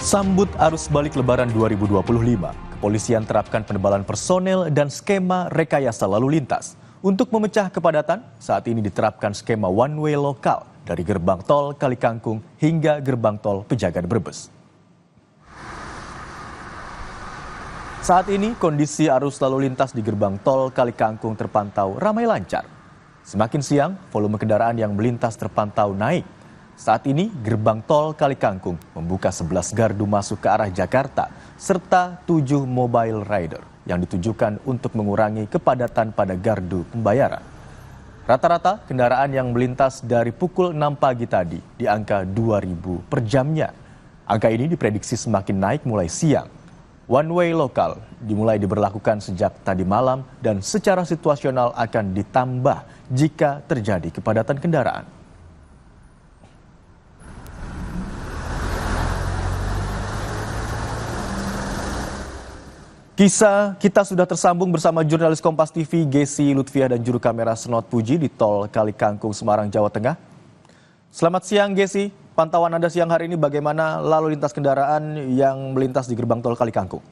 Sambut arus balik Lebaran 2025, kepolisian terapkan penebalan personel dan skema rekayasa lalu lintas. Untuk memecah kepadatan, saat ini diterapkan skema one-way lokal dari gerbang tol Kalikangkung hingga gerbang tol Pejagan Brebes. Saat ini kondisi arus lalu lintas di gerbang tol Kalikangkung terpantau ramai lancar. Semakin siang, volume kendaraan yang melintas terpantau naik. Saat ini gerbang tol Kalikangkung membuka 11 gardu masuk ke arah Jakarta serta 7 mobile rider yang ditujukan untuk mengurangi kepadatan pada gardu pembayaran. Rata-rata kendaraan yang melintas dari pukul 6 pagi tadi di angka 2.000 per jamnya. Angka ini diprediksi semakin naik mulai siang. One way lokal dimulai diberlakukan sejak tadi malam dan secara situasional akan ditambah jika terjadi kepadatan kendaraan. Kita sudah tersambung bersama jurnalis Kompas TV Gesi Lutfia dan juru kamera Senot Puji di tol Kalikangkung, Semarang, Jawa Tengah. Selamat siang Gesi, pantauan Anda siang hari ini bagaimana lalu lintas kendaraan yang melintas di gerbang tol Kalikangkung?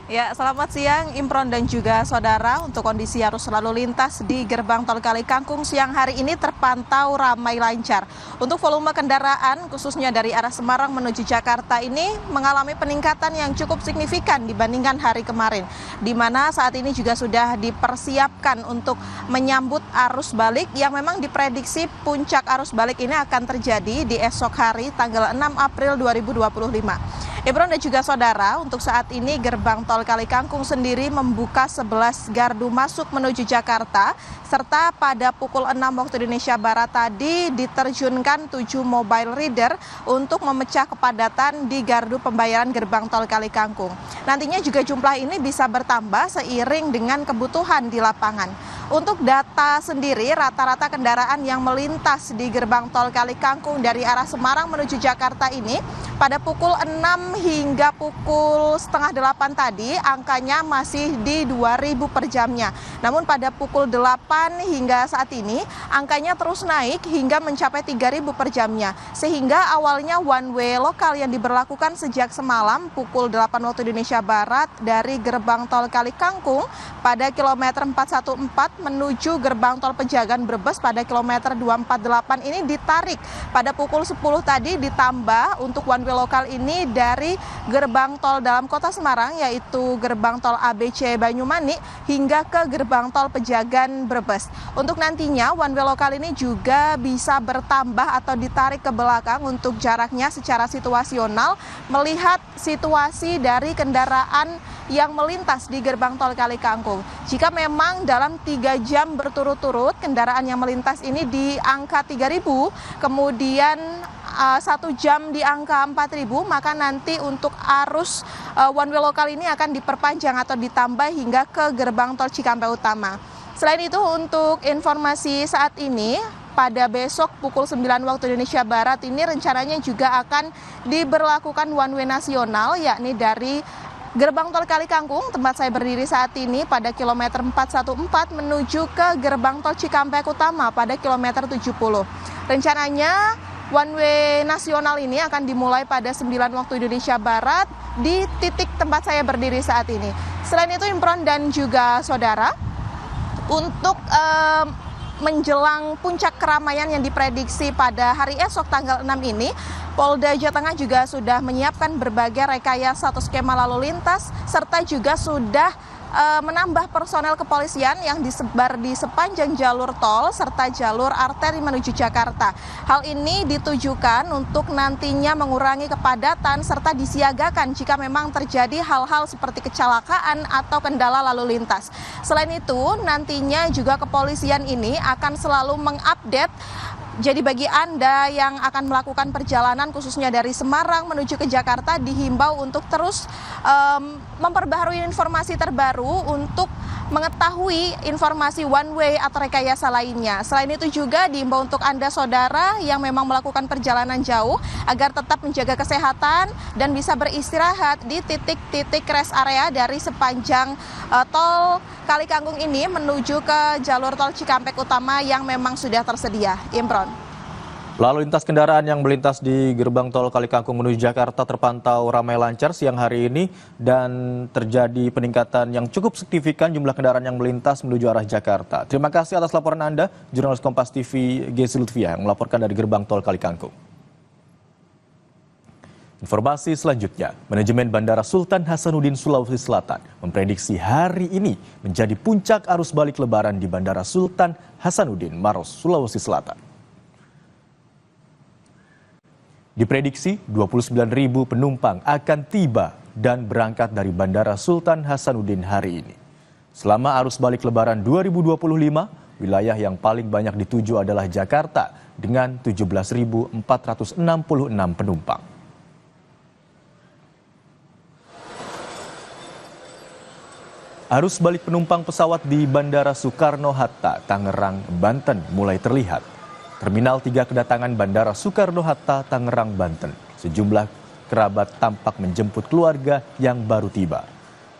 Ya, selamat siang Imron dan juga saudara. Untuk kondisi arus lalu lintas di gerbang tol Kalikangkung siang hari ini terpantau ramai lancar. Untuk volume kendaraan khususnya dari arah Semarang menuju Jakarta ini mengalami peningkatan yang cukup signifikan dibandingkan hari kemarin, di mana saat ini juga sudah dipersiapkan untuk menyambut arus balik yang memang diprediksi puncak arus balik ini akan terjadi di esok hari tanggal 6 April 2025. Imron dan juga saudara, untuk saat ini gerbang tol Kalikangkung sendiri membuka 11 gardu masuk menuju Jakarta, serta pada pukul 6 waktu Indonesia Barat tadi diterjunkan 7 mobile reader untuk memecah kepadatan di gardu pembayaran gerbang tol Kalikangkung. Nantinya juga jumlah ini bisa bertambah seiring dengan kebutuhan di lapangan. Untuk data sendiri, rata-rata kendaraan yang melintas di gerbang tol Kalikangkung dari arah Semarang menuju Jakarta ini pada pukul 6 hingga pukul setengah 8 tadi angkanya masih di 2.000 per jamnya. Namun pada pukul 8 hingga saat ini angkanya terus naik hingga mencapai 3.000 per jamnya. Sehingga awalnya one way lokal yang diberlakukan sejak semalam pukul 8 waktu Indonesia Barat dari gerbang tol Kalikangkung pada kilometer 414 menuju gerbang tol Pejagan Brebes pada kilometer 248 ini ditarik pada pukul 10 tadi, ditambah untuk one way lokal ini dari gerbang tol dalam kota Semarang yaitu gerbang tol ABC Banyumanik hingga ke gerbang tol Pejagan Brebes. Untuk nantinya one way lokal ini juga bisa bertambah atau ditarik ke belakang untuk jaraknya secara situasional melihat situasi dari kendaraan yang melintas di gerbang tol Kalikangkung. Jika memang dalam 3 jam berturut-turut kendaraan yang melintas ini di angka 3.000, kemudian 1 jam di angka 4.000, maka nanti untuk arus one way lokal ini akan diperpanjang atau ditambah hingga ke gerbang tol Cikampek Utama. Selain itu, untuk informasi saat ini, pada besok pukul 9 waktu Indonesia Barat ini rencananya juga akan diberlakukan one way nasional, yakni dari gerbang tol Kalikangkung, tempat saya berdiri saat ini, pada kilometer 414 menuju ke gerbang tol Cikampek Utama pada kilometer 70. Rencananya one way nasional ini akan dimulai pada 9 waktu Indonesia Barat di titik tempat saya berdiri saat ini. Selain itu Imron dan juga saudara, untuk menjelang puncak keramaian yang diprediksi pada hari esok tanggal 6 ini, Polda Jawa Tengah juga sudah menyiapkan berbagai rekayasa atau skema lalu lintas, serta juga sudah menambah personel kepolisian yang disebar di sepanjang jalur tol serta jalur arteri menuju Jakarta. Hal ini ditujukan untuk nantinya mengurangi kepadatan serta disiagakan jika memang terjadi hal-hal seperti kecelakaan atau kendala lalu lintas. Selain itu, nantinya juga kepolisian ini akan selalu mengupdate. Jadi bagi Anda yang akan melakukan perjalanan khususnya dari Semarang menuju ke Jakarta dihimbau untuk terus memperbaharui informasi terbaru untuk mengetahui informasi one way atau rekayasa lainnya. Selain itu juga diimbau untuk Anda saudara yang memang melakukan perjalanan jauh agar tetap menjaga kesehatan dan bisa beristirahat di titik-titik rest area dari sepanjang tol Kalikangkung ini menuju ke jalur tol Cikampek Utama yang memang sudah tersedia. Imron. Lalu lintas kendaraan yang melintas di gerbang tol Kalikangkung menuju Jakarta terpantau ramai lancar siang hari ini dan terjadi peningkatan yang cukup signifikan jumlah kendaraan yang melintas menuju arah Jakarta. Terima kasih atas laporan Anda, jurnalis Kompas TV Gesi Lutfia yang melaporkan dari gerbang tol Kalikangkung. Informasi selanjutnya, manajemen Bandara Sultan Hasanuddin Sulawesi Selatan memprediksi hari ini menjadi puncak arus balik lebaran di Bandara Sultan Hasanuddin Maros, Sulawesi Selatan. Diprediksi 29.000 penumpang akan tiba dan berangkat dari Bandara Sultan Hasanuddin hari ini. Selama arus balik lebaran 2025, wilayah yang paling banyak dituju adalah Jakarta dengan 17.466 penumpang. Arus balik penumpang pesawat di Bandara Soekarno-Hatta, Tangerang, Banten mulai terlihat. Terminal 3 kedatangan Bandara Soekarno-Hatta, Tangerang, Banten. Sejumlah kerabat tampak menjemput keluarga yang baru tiba.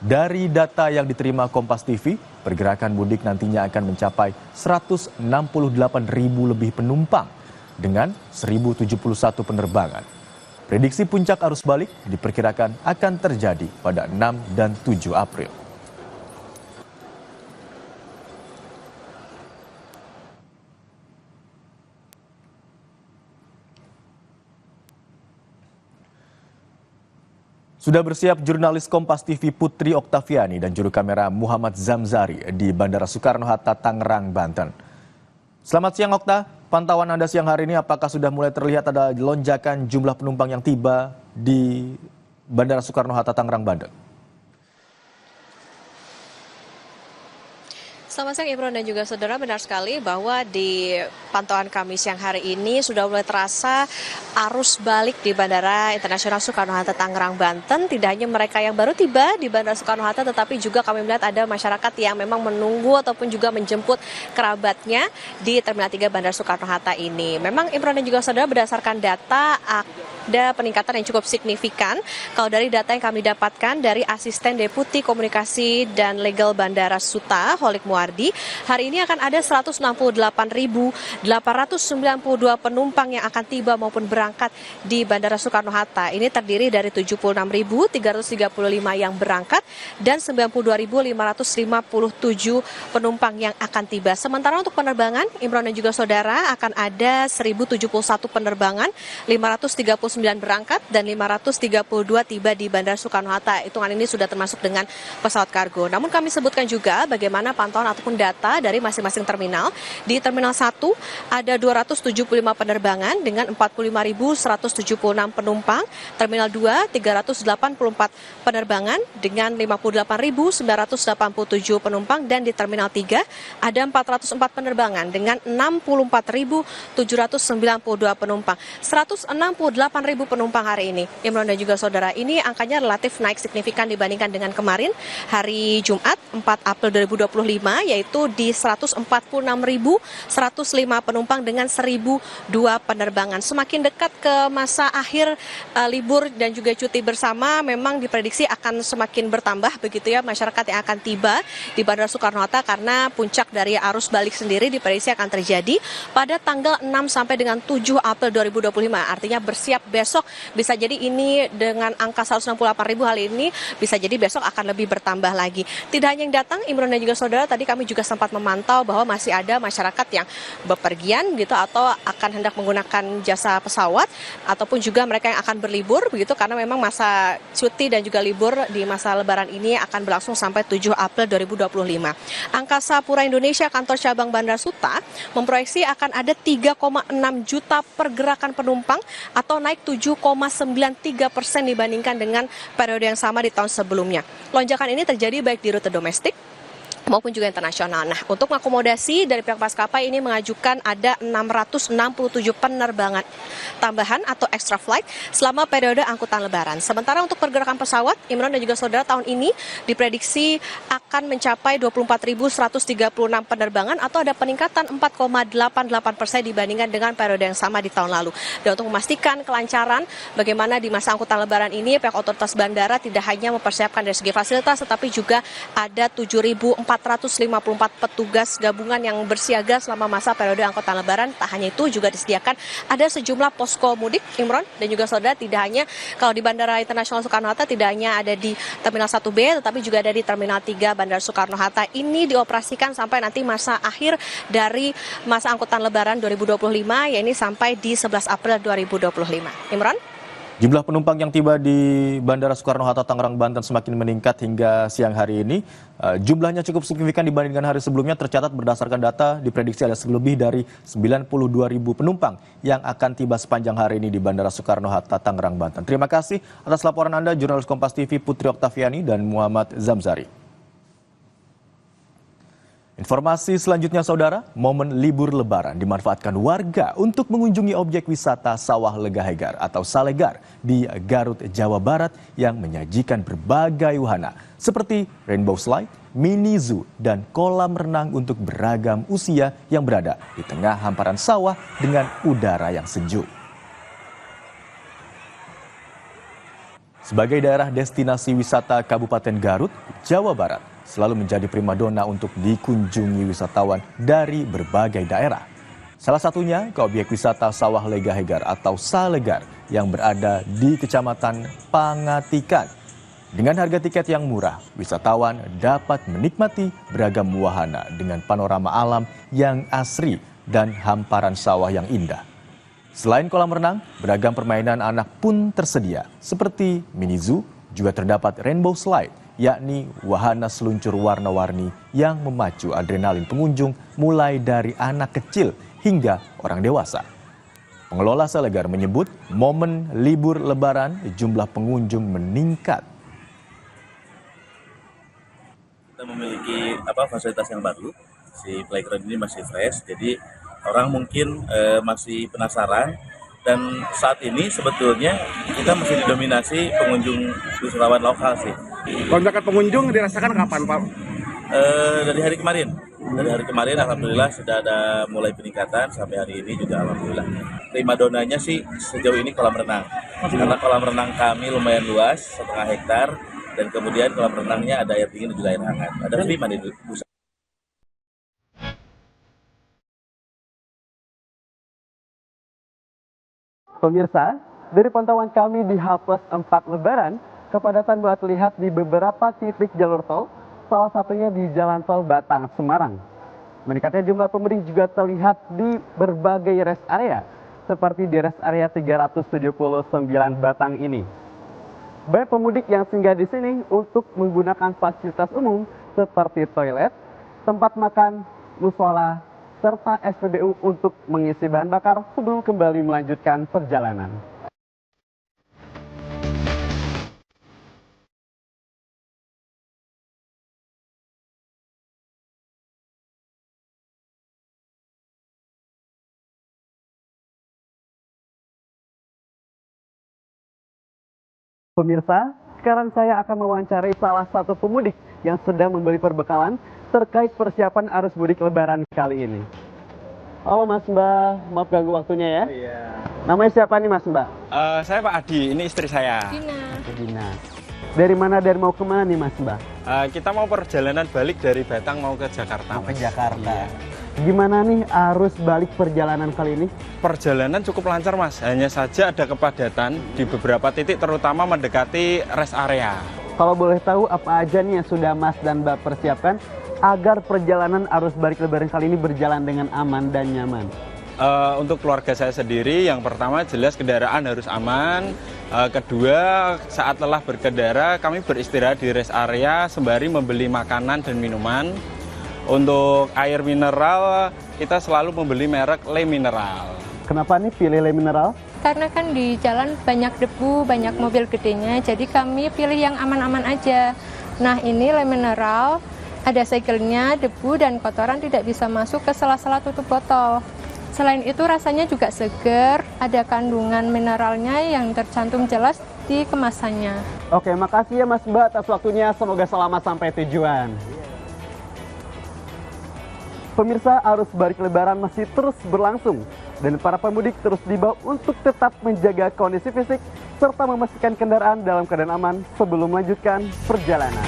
Dari data yang diterima Kompas TV, pergerakan mudik nantinya akan mencapai 168.000 lebih penumpang dengan 1.071 penerbangan. Prediksi puncak arus balik diperkirakan akan terjadi pada 6 dan 7 April. Sudah bersiap jurnalis Kompas TV Putri Oktaviani dan juru kamera Muhammad Zamzari di Bandara Soekarno-Hatta, Tangerang, Banten. Selamat siang Okta, pantauan Anda siang hari ini apakah sudah mulai terlihat ada lonjakan jumlah penumpang yang tiba di Bandara Soekarno-Hatta, Tangerang, Banten? Selamat siang Imron dan juga saudara, benar sekali bahwa di pantauan kami siang hari ini sudah mulai terasa arus balik di Bandara Internasional Soekarno-Hatta Tangerang, Banten. Tidak hanya mereka yang baru tiba di Bandara Soekarno-Hatta, tetapi juga kami melihat ada masyarakat yang memang menunggu ataupun juga menjemput kerabatnya di Terminal 3 Bandara Soekarno-Hatta ini. Memang Imron dan juga saudara, berdasarkan data ada peningkatan yang cukup signifikan. Kalau dari data yang kami dapatkan dari Asisten Deputi Komunikasi dan Legal Bandara Suta, Holik Muardi, hari ini akan ada 168.892 penumpang yang akan tiba maupun berangkat di Bandara Soekarno-Hatta. Ini terdiri dari 76.335 yang berangkat dan 92.557 penumpang yang akan tiba. Sementara untuk penerbangan, Imron dan juga saudara, akan ada 1.071 penerbangan, 539 berangkat dan 532 tiba di Bandara Soekarno-Hatta. Hitungan ini sudah termasuk dengan pesawat kargo. Namun kami sebutkan juga bagaimana pantauan ataupun data dari masing-masing terminal. Di Terminal 1 ada 275 penerbangan dengan 45.176 penumpang. Terminal 2 384 penerbangan dengan 58.987 penumpang, dan di Terminal 3 ada 404 penerbangan dengan 64.792 penumpang. 168.000 penumpang hari ini. Imron dan juga saudara, ini angkanya relatif naik signifikan dibandingkan dengan kemarin hari Jumat 4 April 2025, yaitu di 146.105 penumpang dengan 1.002 penerbangan. Semakin dekat ke masa akhir libur dan juga cuti bersama, memang diprediksi akan semakin bertambah begitu ya masyarakat yang akan tiba di Bandara Soekarno-Hatta, karena puncak dari arus balik sendiri diprediksi akan terjadi pada tanggal 6 sampai dengan 7 April 2025. Artinya bersiap besok, bisa jadi ini dengan angka 168.000 hari ini, bisa jadi besok akan lebih bertambah lagi. Tidak hanya yang datang, Imron dan juga saudara, tadi kami juga sempat memantau bahwa masih ada masyarakat yang bepergian gitu atau akan hendak menggunakan jasa pesawat, ataupun juga mereka yang akan berlibur begitu, karena memang masa cuti dan juga libur di masa lebaran ini akan berlangsung sampai 7 April 2025. Angkasa Pura Indonesia Kantor Cabang Bandara Suta memproyeksi akan ada 3,6 juta pergerakan penumpang atau naik 7,93% dibandingkan dengan periode yang sama di tahun sebelumnya. Lonjakan ini terjadi baik di rute domestik maupun juga internasional. Nah, untuk mengakomodasi dari pihak maskapai ini mengajukan ada 667 penerbangan tambahan atau extra flight selama periode angkutan lebaran. Sementara untuk pergerakan pesawat, Imron dan juga saudara, tahun ini diprediksi akan mencapai 24.136 penerbangan atau ada peningkatan 4,88% dibandingkan dengan periode yang sama di tahun lalu. Dan untuk memastikan kelancaran bagaimana di masa angkutan lebaran ini, pihak otoritas bandara tidak hanya mempersiapkan dari segi fasilitas, tetapi juga ada 7.400 454 petugas gabungan yang bersiaga selama masa periode angkutan lebaran. Tak hanya itu, juga disediakan ada sejumlah posko mudik, Imron dan juga saudara. Tidak hanya kalau di Bandara Internasional Soekarno-Hatta, tidak hanya ada di Terminal 1B, tetapi juga ada di Terminal 3 Bandara Soekarno-Hatta. Ini dioperasikan sampai nanti masa akhir dari masa angkutan lebaran 2025, yaitu sampai di 11 April 2025. Imron? Jumlah penumpang yang tiba di Bandara Soekarno-Hatta Tangerang, Banten semakin meningkat hingga siang hari ini. Jumlahnya cukup signifikan dibandingkan hari sebelumnya. Tercatat berdasarkan data diprediksi ada lebih dari 92.000 penumpang yang akan tiba sepanjang hari ini di Bandara Soekarno-Hatta Tangerang, Banten. Terima kasih atas laporan Anda, jurnalis Kompas TV Putri Oktaviani dan Muhammad Zamzari. Informasi selanjutnya, saudara, momen libur lebaran dimanfaatkan warga untuk mengunjungi objek wisata Sawah Legahegar atau Salegar di Garut, Jawa Barat yang menyajikan berbagai wahana seperti rainbow slide, mini zoo, dan kolam renang untuk beragam usia yang berada di tengah hamparan sawah dengan udara yang sejuk. Sebagai daerah destinasi wisata Kabupaten Garut, Jawa Barat, selalu menjadi primadona untuk dikunjungi wisatawan dari berbagai daerah. Salah satunya ke objek wisata Sawah Legahegar atau Salegar yang berada di Kecamatan Pangatikan. Dengan harga tiket yang murah, wisatawan dapat menikmati beragam wahana dengan panorama alam yang asri dan hamparan sawah yang indah. Selain kolam renang, beragam permainan anak pun tersedia, seperti mini zoo, juga terdapat rainbow slide, yakni wahana seluncur warna-warni yang memacu adrenalin pengunjung mulai dari anak kecil hingga orang dewasa. Pengelola Salegar menyebut momen libur lebaran jumlah pengunjung meningkat. Kita memiliki fasilitas yang baru, si playground ini masih fresh, jadi orang mungkin masih penasaran. Dan saat ini sebetulnya kita masih didominasi pengunjung wisatawan lokal sih. Lonjakan pengunjung dirasakan kapan, Pak? Dari hari kemarin. Dari hari kemarin alhamdulillah sudah ada mulai peningkatan sampai hari ini juga alhamdulillah. Primadonanya sih sejauh ini kolam renang. Karena kolam renang kami lumayan luas, 1,5 hektar, dan kemudian kolam renangnya ada air dingin dan juga air hangat. Ada 5 di pusat. Pemirsa, dari pantauan kami di H+4 Lebaran, kepadatan mulai terlihat di beberapa titik jalur tol, salah satunya di Jalan Tol Batang, Semarang. Meningkatnya jumlah pemudik juga terlihat di berbagai rest area, seperti di rest area 379 Batang ini. Banyak pemudik yang singgah di sini untuk menggunakan fasilitas umum seperti toilet, tempat makan, musola, serta SPBU untuk mengisi bahan bakar sebelum kembali melanjutkan perjalanan. Pemirsa, sekarang saya akan mewawancarai salah satu pemudik yang sedang membeli perbekalan terkait persiapan arus mudik lebaran kali ini. Halo Mas Mbak, maaf ganggu waktunya ya. Iya. Namanya siapa nih Mas Mbak? Saya Pak Adi, ini istri saya. Dina. Dari mana dan mau kemana nih Mas Mbak? Kita mau perjalanan balik dari Batang mau ke Jakarta. Mau ke Mas. Jakarta. Iya. Gimana nih arus balik perjalanan kali ini? Perjalanan cukup lancar Mas, hanya saja ada kepadatan di beberapa titik terutama mendekati rest area. Kalau boleh tahu apa aja nih yang sudah Mas dan Mbak persiapkan agar perjalanan arus balik lebaran kali ini berjalan dengan aman dan nyaman? Untuk keluarga saya sendiri, yang pertama jelas kendaraan harus aman. Kedua, saat lelah berkendara, kami beristirahat di rest area sembari membeli makanan dan minuman. Untuk air mineral, kita selalu membeli merek Le Mineral. Kenapa nih pilih Le Mineral? Karena kan di jalan banyak debu, banyak mobil gedenya, jadi kami pilih yang aman-aman aja. Nah ini Le Mineral, ada segelnya, debu dan kotoran tidak bisa masuk ke sela-sela tutup botol. Selain itu rasanya juga segar, ada kandungan mineralnya yang tercantum jelas di kemasannya. Oke, makasih ya Mas Mbak atas waktunya, semoga selamat sampai tujuan. Pemirsa, arus balik lebaran masih terus berlangsung dan para pemudik terus diimbau untuk tetap menjaga kondisi fisik serta memastikan kendaraan dalam keadaan aman sebelum melanjutkan perjalanan.